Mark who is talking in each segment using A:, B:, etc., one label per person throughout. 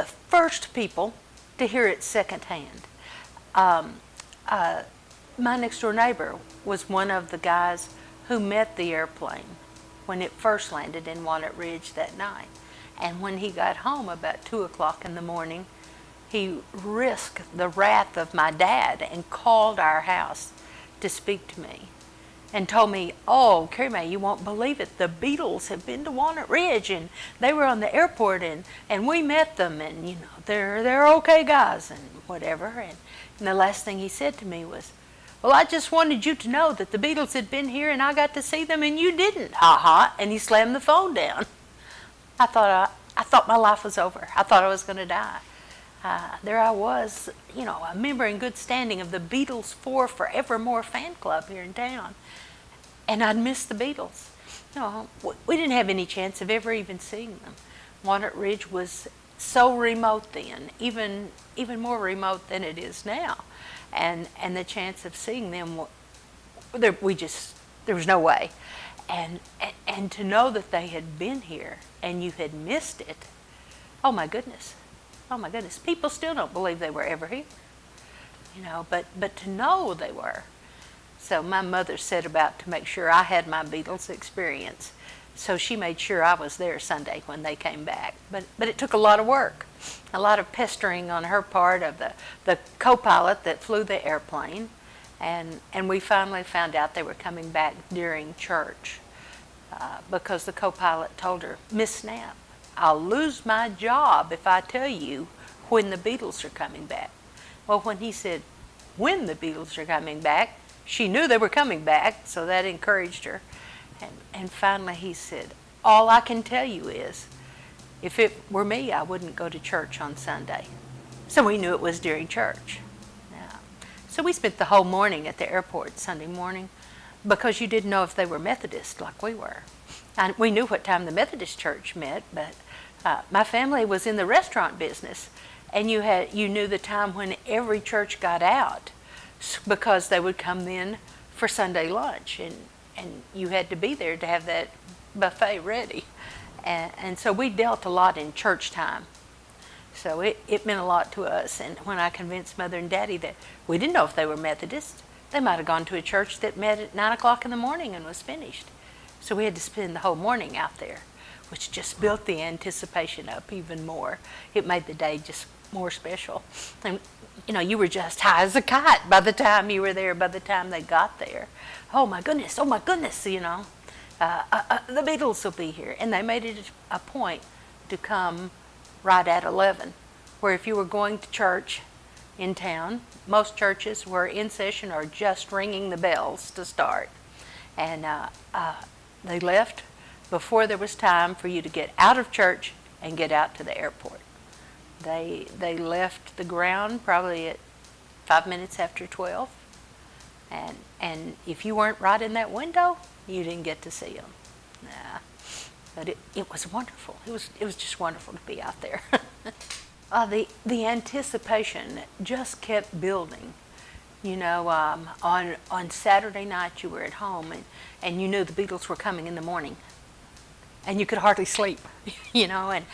A: the first people to hear it secondhand. Um, my next door neighbor was one of the guys who met the airplane when it first landed in Walnut Ridge that night. And when he got home about 2 o'clock in the morning, he risked the wrath of my dad and called our house to speak to me and told me, "Oh, Carrie Mae, you won't believe it. The Beatles have been to Walnut Ridge and they were on the airport and we met them and they're okay guys and whatever." And the last thing he said to me was, "Well, I just wanted you to know that the Beatles had been here and I got to see them and you didn't. Ha ha." And he slammed the phone down. I thought my life was over. I thought I was going to die. There I was, a member in good standing of the Beatles for Forevermore fan club here in town. And I'd missed the Beatles. We didn't have any chance of ever even seeing them. Walnut Ridge was so remote then, even more remote than it is now. And the chance of seeing them, there was no way. And to know that they had been here and you had missed it, oh my goodness. Oh my goodness, people still don't believe they were ever here, but to know they were. So my mother set about to make sure I had my Beatles experience. So she made sure I was there Sunday when they came back. But it took a lot of work, a lot of pestering on her part of the co-pilot that flew the airplane. And we finally found out they were coming back during church because the co-pilot told her, "Miss Snapp, I'll lose my job if I tell you when the Beatles are coming back." Well, when he said when the Beatles are coming back, she knew they were coming back, so that encouraged her. And finally he said, "All I can tell you is, if it were me, I wouldn't go to church on Sunday." So we knew it was during church. So we spent the whole morning at the airport Sunday morning because you didn't know if they were Methodist like we were. And we knew what time the Methodist church met, but my family was in the restaurant business, and you knew the time when every church got out because they would come in for Sunday lunch, and you had to be there to have that buffet ready. And so we dealt a lot in church time. So it meant a lot to us. And when I convinced Mother and Daddy that we didn't know if they were Methodist, they might have gone to a church that met at 9 o'clock in the morning and was finished. So we had to spend the whole morning out there, which just built the anticipation up even more. It made the day just more special. And, you were just high as a kite by the time you were there, by the time they got there. Oh my goodness, the Beatles will be here. And they made it a point to come right at 11, where if you were going to church in town, most churches were in session or just ringing the bells to start. And they left before there was time for you to get out of church and get out to the airport. They left the ground probably at 5 minutes after 12. And if you weren't right in that window, you didn't get to see them. But it was wonderful. It was just wonderful to be out there. The anticipation just kept building. On Saturday night you were at home and you knew the Beatles were coming in the morning, and you could hardly sleep. I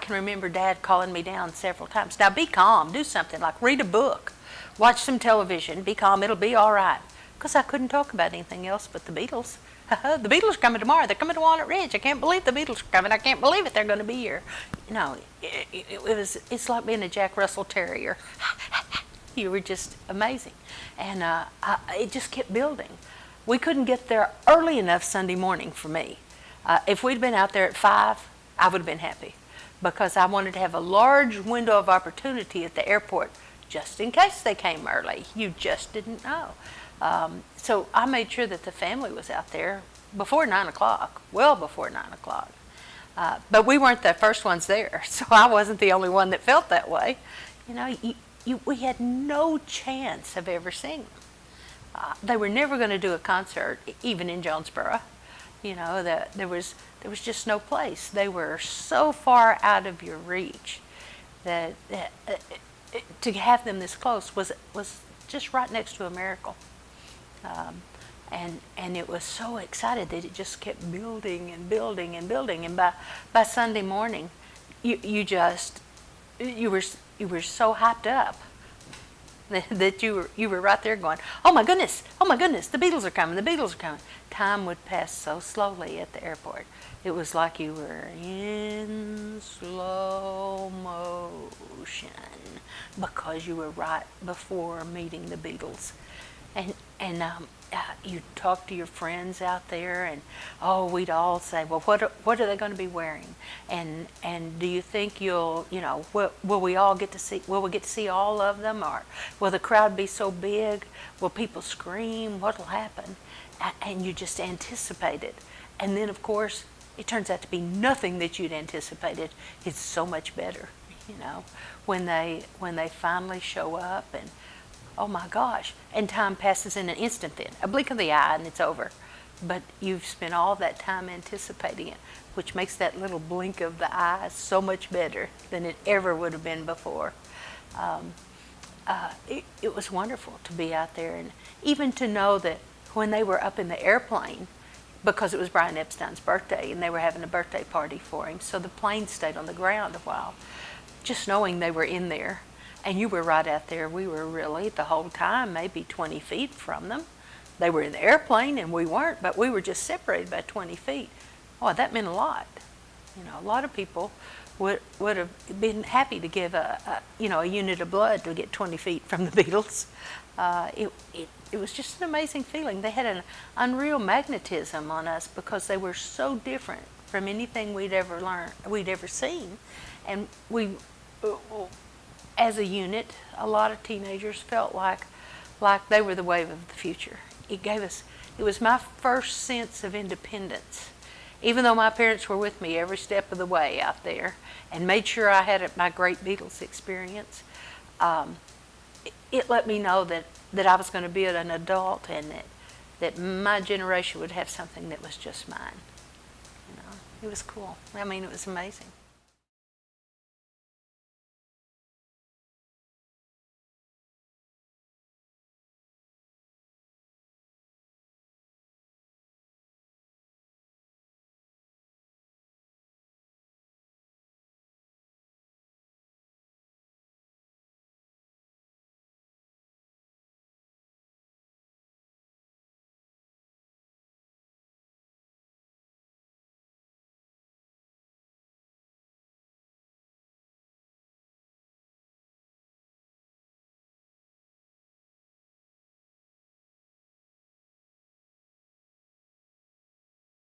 A: can remember Dad calling me down several times. "Now be calm. Do something like read a book, watch some television. Be calm. It'll be all right." Because I couldn't talk about anything else but the Beatles. The Beatles are coming tomorrow. They're coming to Walnut Ridge. I can't believe the Beatles are coming. I can't believe it. They're going to be here. It's like being a Jack Russell Terrier. You were just amazing. And it just kept building. We couldn't get there early enough Sunday morning for me. If we'd been out there at 5, I would have been happy, because I wanted to have a large window of opportunity at the airport just in case they came early. You just didn't know. So I made sure that the family was out there before 9 o'clock, well before 9 o'clock. But we weren't the first ones there, so I wasn't the only one that felt that way. We had no chance of ever seeing them. They were never going to do a concert, even in Jonesboro. There was just no place. They were so far out of your reach that to have them this close was just right next to a miracle. And it was so excited that it just kept building and building and building. And by Sunday morning, you just you were you were so hyped up that you were right there going, oh my goodness, the Beatles are coming, the Beatles are coming. Time would pass so slowly at the airport. It was like you were in slow motion because you were right before meeting the Beatles. And you talk to your friends out there, and we'd all say, well, what are they going to be wearing, and do you think will we all get to see, will we get to see all of them, or will the crowd be so big, will people scream, what'll happen, and you just anticipate it, and then of course it turns out to be nothing that you'd anticipated. It's so much better, when they finally show up, and oh my gosh, and time passes in an instant then. A blink of the eye and it's over. But you've spent all that time anticipating it, which makes that little blink of the eye so much better than it ever would have been before. It was wonderful to be out there, and even to know that when they were up in the airplane, because it was Brian Epstein's birthday and they were having a birthday party for him, so the plane stayed on the ground a while. Just knowing they were in there, and you were right out there. We were really, the whole time, maybe 20 feet from them. They were in the airplane and we weren't, but we were just separated by 20 feet. Oh, that meant a lot. A lot of people would have been happy to give a unit of blood to get 20 feet from the Beatles. It was just an amazing feeling. They had an unreal magnetism on us because they were so different from anything we'd ever seen. And we, as a unit, a lot of teenagers felt like they were the wave of the future. It was my first sense of independence. Even though my parents were with me every step of the way out there and made sure I had my great Beatles experience, it let me know that I was going to be an adult, and that my generation would have something that was just mine. It was cool. I mean, it was amazing.